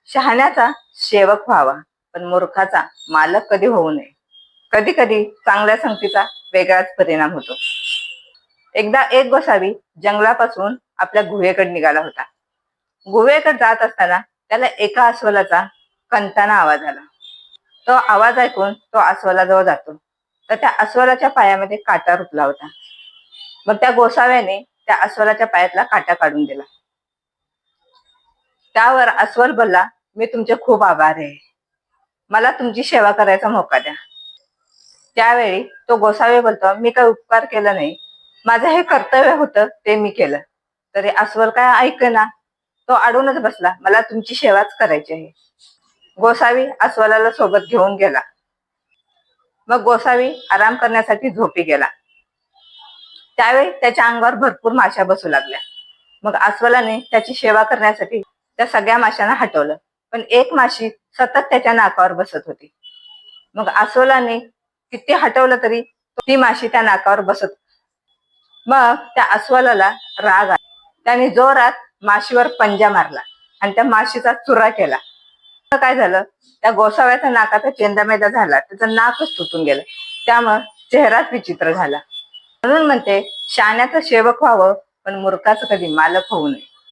शहाण्याचा सेवक व्हावा, पण मूर्खाचा मालक कधी होऊ नये. कधी कधी चांगल्या संगतीचा वेगळाच परिणाम होतो. एकदा एक गोसावी जंगलापासून आपल्या गुहेकडे निघाला होता. गुहेकडे जात असताना त्याला एका अस्वलाचा कंताना आवाज आला. तो आवाज ऐकून तो अस्वलाजवळ जातो, तर त्या अस्वलाच्या पायामध्ये काटा रुतला होता. मग त्या गोसाव्याने त्या अस्वलाच्या पायातला काटा काढून दिला. त्यावर अस्वल बोलला, मी तुमचे खूप आभारी आहे, मला तुमची सेवा करायचा मोका द्या. त्यावेळी तो गोसावी बोलतो, मी काही उपकार केला नाही, माझं हे कर्तव्य होतं ते मी केलं. तरी अस्वल काय ऐकेना, तो अडूनच बसला, मला तुमची सेवाच करायची आहे. गोसावी अस्वलाला सोबत घेऊन गेला. मग गोसावी आराम करण्यासाठी झोपी गेला. त्यावेळी त्याच्या अंगावर भरपूर माशा बसू लागल्या. मग अस्वलाने त्याची सेवा करण्यासाठी त्या सगळ्या माशांना हटवलं, पण एक माशी सतत त्याच्या नाकावर बसत होती. मग अस्वलाने किती हटवलं तरी ती माशी त्या नाकावर बसत. मग त्या अस्वलाला राग आला. त्याने जोरात माशीवर पंजा मारला आणि त्या माशीचा चुरा केला. काय झालं, त्या गोसाव्याचा नाकाचा चेंदामेदा झाला, त्याचं नाकच तुटून गेलं. त्यामुळे चेहराच विचित्र झाला. म्हणून म्हणते, शहाण्याचं सेवक व्हावं, पण मूर्खाचं कधी मालक होऊ नये.